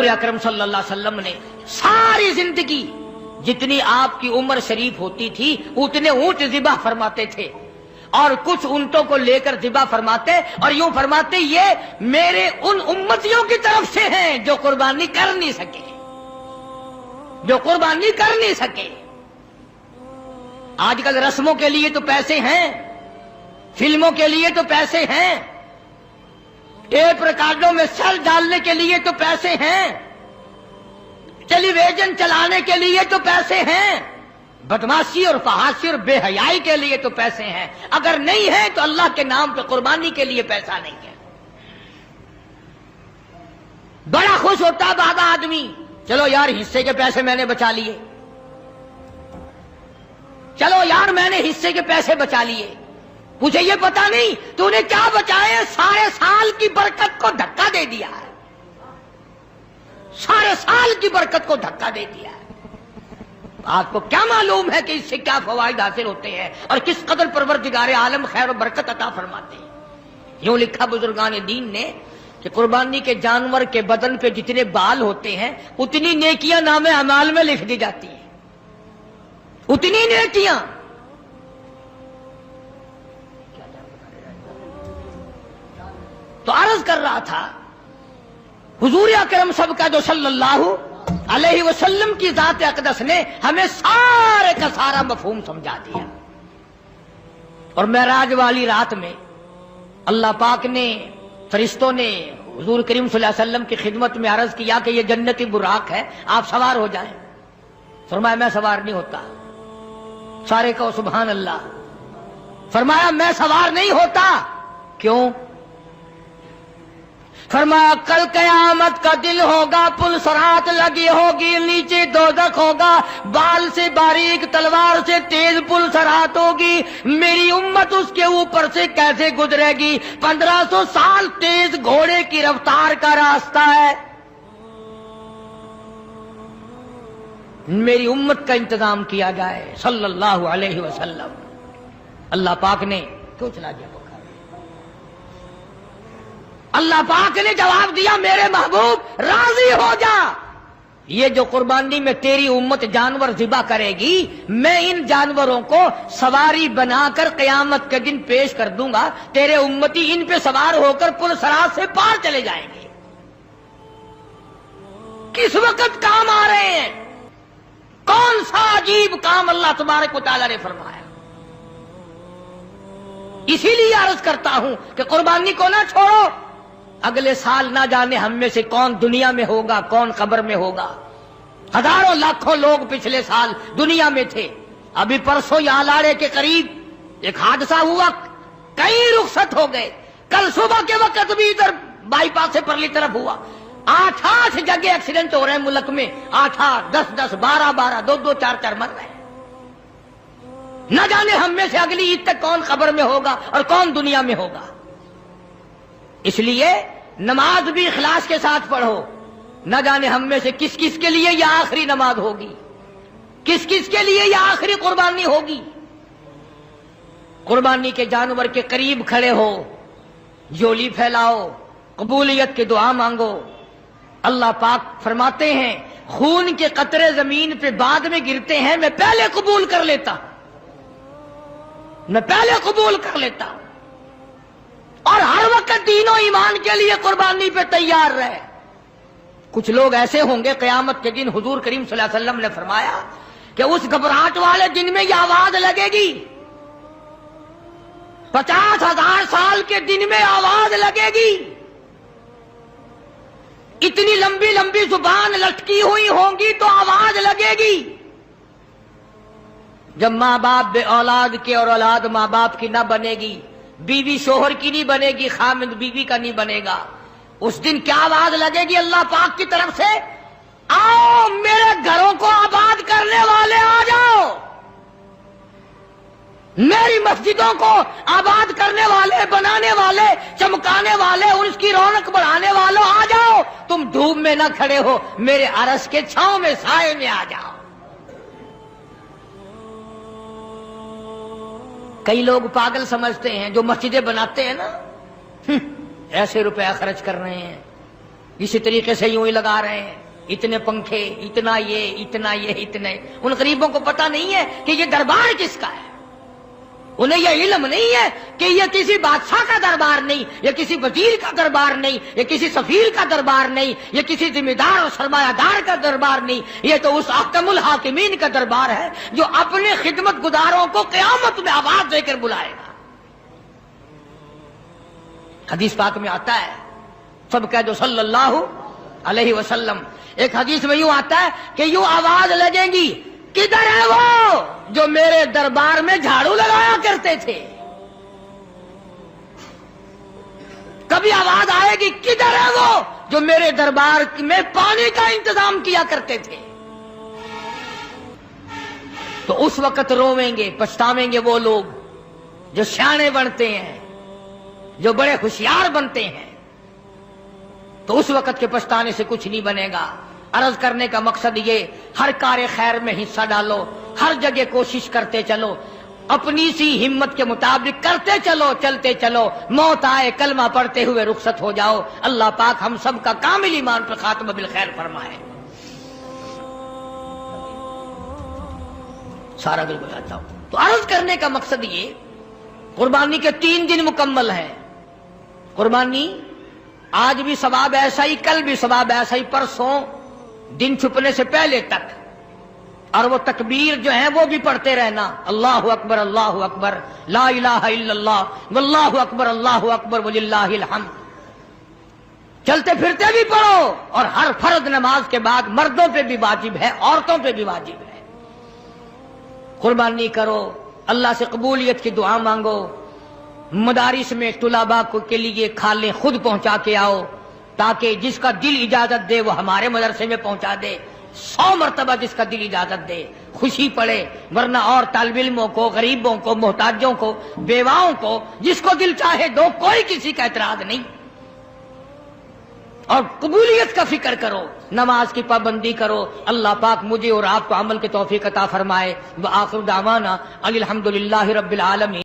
حضور اکرم صلی اللہ علیہ وسلم نے ساری زندگی جتنی آپ کی عمر شریف ہوتی تھی اتنے اونٹ ذبح فرماتے تھے، اور کچھ اونٹوں کو لے کر ذبح فرماتے اور یوں فرماتے یہ میرے ان امتیوں کی طرف سے ہیں جو قربانی کر نہیں سکے، جو قربانی کر نہیں سکے۔ آج کل رسموں کے لیے تو پیسے ہیں، فلموں کے لیے تو پیسے ہیں، ٹیپ ریکارڈوں میں سیل ڈالنے کے لیے تو پیسے ہیں، ٹیلی ویژن چلانے کے لیے تو پیسے ہیں، بدماشی اور فحاشی اور بے حیائی کے لیے تو پیسے ہیں، اگر نہیں ہے تو اللہ کے نام پہ قربانی کے لیے پیسہ نہیں ہے۔ بڑا خوش ہوتا بابا آدمی، چلو یار حصے کے پیسے میں نے بچا لیے، چلو یار میں نے حصے کے پیسے بچا لیے۔ مجھے یہ پتا نہیں تو نے کیا بچائے، سارے سال کی برکت کو دھکا دے دیا ہے، سارے سال کی برکت کو دھکا دے دیا ہے۔ آپ کو کیا معلوم ہے کہ اس سے کیا فوائد حاصل ہوتے ہیں اور کس قدر پروردگار عالم خیر و برکت عطا فرماتے ہیں۔ یوں لکھا بزرگان دین نے کہ قربانی کے جانور کے بدن پہ جتنے بال ہوتے ہیں اتنی نیکیاں نام اعمال میں لکھ دی جاتی ہیں، اتنی نیکیاں۔ تو عرض کر رہا تھا حضور اکرم سب کا جو صلی اللہ علیہ وسلم کی ذات اقدس نے ہمیں سارے کا سارا مفہوم سمجھا دیا۔ اور معراج والی رات میں اللہ پاک نے، فرشتوں نے حضور کریم صلی اللہ علیہ وسلم کی خدمت میں عرض کیا کہ یہ جنتی براق ہے، آپ سوار ہو جائیں۔ فرمایا میں سوار نہیں ہوتا، سارے کہو سبحان اللہ۔ فرمایا میں سوار نہیں ہوتا، کیوں؟ فرمایا کل قیامت کا دل ہوگا، پل صراط لگی ہوگی، نیچے دوزخ ہوگا، بال سے باریک تلوار سے تیز پل صراط ہوگی، میری امت اس کے اوپر سے کیسے گزرے گی؟ 1500 سال تیز گھوڑے کی رفتار کا راستہ ہے، میری امت کا انتظام کیا جائے صلی اللہ علیہ وسلم۔ اللہ پاک نے کیوں چلا دیا؟ اللہ پاک نے جواب دیا میرے محبوب راضی ہو جا، یہ جو قربانی میں تیری امت جانور ذبح کرے گی میں ان جانوروں کو سواری بنا کر قیامت کے دن پیش کر دوں گا، تیرے امتی ان پہ سوار ہو کر پل صراط سے پار چلے جائیں گے۔ کس وقت کام آ رہے ہیں؟ کون سا عجیب کام اللہ تبارک و تعالیٰ نے فرمایا۔ اسی لیے عرض کرتا ہوں کہ قربانی کو نہ چھوڑو، اگلے سال نہ جانے ہم میں سے کون دنیا میں ہوگا، کون قبر میں ہوگا۔ ہزاروں لاکھوں لوگ پچھلے سال دنیا میں تھے، ابھی پرسوں یہاں لاڑے کے قریب ایک حادثہ ہوا، کئی رخصت ہو گئے، کل صبح کے وقت بھی ادھر بائی پاس سے پرلی طرف ہوا، 8 جگہ ایکسیڈنٹ ہو رہے ہیں ملک میں، 8 10 12 2 4 مر رہے ہیں۔ نہ جانے ہم میں سے اگلی عید تک کون قبر میں ہوگا اور کون دنیا میں ہوگا۔ اس لیے نماز بھی اخلاص کے ساتھ پڑھو، نہ جانے ہم میں سے کس کس کے لیے یہ آخری نماز ہوگی، کس کس کے لیے یہ آخری قربانی ہوگی۔ قربانی کے جانور کے قریب کھڑے ہو، جھولی پھیلاؤ، قبولیت کی دعا مانگو۔ اللہ پاک فرماتے ہیں خون کے قطرے زمین پہ بعد میں گرتے ہیں، میں پہلے قبول کر لیتا، میں پہلے قبول کر لیتا، اور ہر وقت دین و ایمان کے لیے قربانی پہ تیار رہے۔ کچھ لوگ ایسے ہوں گے قیامت کے دن، حضور کریم صلی اللہ علیہ وسلم نے فرمایا کہ اس گھبراہٹ والے دن میں یہ آواز لگے گی، 50,000 سال کے دن میں آواز لگے گی، اتنی لمبی لمبی زبان لٹکی ہوئی ہوں گی تو آواز لگے گی۔ جب ماں باپ بے اولاد کے اور اولاد ماں باپ کی نہ بنے گی، بیوی شوہر کی نہیں بنے گی، خامد بیوی کا نہیں بنے گا، اس دن کیا آواز لگے گی اللہ پاک کی طرف سے؟ آؤ میرے گھروں کو آباد کرنے والے آ جاؤ، میری مسجدوں کو آباد کرنے والے، بنانے والے، چمکانے والے، اس کی رونق بڑھانے والوں آ جاؤ، تم دھوپ میں نہ کھڑے ہو، میرے عرش کے چھاؤں میں سائے میں آ جاؤ۔ کئی لوگ پاگل سمجھتے ہیں جو مسجدیں بناتے ہیں نا، ایسے روپیہ خرچ کر رہے ہیں، اسی طریقے سے یوں ہی لگا رہے ہیں، اتنے پنکھے، اتنا یہ اتنے. ان غریبوں کو پتہ نہیں ہے کہ یہ دربار کس کا ہے. انہیں یہ علم نہیں ہے کہ یہ کسی بادشاہ کا دربار نہیں، یہ کسی وزیر کا دربار نہیں، یہ کسی سفیر کا دربار نہیں، یہ کسی ذمہ دار اور سرمایہ دار کا دربار نہیں، یہ تو اس احکم الحاکمین کا دربار ہے جو اپنے خدمت گزاروں کو قیامت میں آواز دے کر بلائے گا. حدیث پاک میں آتا ہے، سب کہہ دو صلی اللہ علیہ وسلم. ایک حدیث میں یوں آتا ہے کہ یوں آواز لگے گی، کدھر ہے وہ جو میرے دربار میں جھاڑو لگایا کرتے تھے. کبھی آواز آئے گی، کدھر ہے وہ جو میرے دربار میں پانی کا انتظام کیا کرتے تھے. تو اس وقت رویں گے، پچھتاویں گے وہ لوگ جو سیانے بنتے ہیں، جو بڑے ہوشیار بنتے ہیں. تو اس وقت کے پچھتانے سے کچھ نہیں بنے گا. عرض کرنے کا مقصد یہ، ہر کار خیر میں حصہ ڈالو، ہر جگہ کوشش کرتے چلو، اپنی سی ہمت کے مطابق کرتے چلو، چلتے چلو، موت آئے کلمہ پڑھتے ہوئے رخصت ہو جاؤ. اللہ پاک ہم سب کا کامل ایمان پر خاتمہ بالخیر فرمائے. سارا دل بجاتا ہوں. تو عرض کرنے کا مقصد یہ، قربانی کے 3 دن مکمل ہیں. قربانی آج بھی ثواب ایسا ہی، کل بھی ثواب ایسا ہی، پرسوں دن چھپنے سے پہلے تک. اور وہ تکبیر جو ہیں وہ بھی پڑھتے رہنا، اللہ اکبر اللہ اکبر، لا الہ الا اللہ، واللہ اکبر اللہ اکبر وللہ الحمد. چلتے پھرتے بھی پڑھو. اور ہر فرض نماز کے بعد مردوں پہ بھی واجب ہے، عورتوں پہ بھی واجب ہے. قربانی کرو، اللہ سے قبولیت کی دعا مانگو. مدارس میں طلباء کے لیے کھالیں خود پہنچا کے آؤ، تاکہ جس کا دل اجازت دے وہ ہمارے مدرسے میں پہنچا دے. 100 مرتبہ جس کا دل اجازت دے خوشی پڑے. ورنہ اور طالب علموں کو، غریبوں کو، محتاجوں کو، بیواؤں کو، جس کو دل چاہے دو، کوئی کسی کا اعتراض نہیں. اور قبولیت کا فکر کرو، نماز کی پابندی کرو. اللہ پاک مجھے اور آپ کو عمل کی توفیق عطا فرمائے. وآخر دعوانا ان الحمد للہ رب العالمین.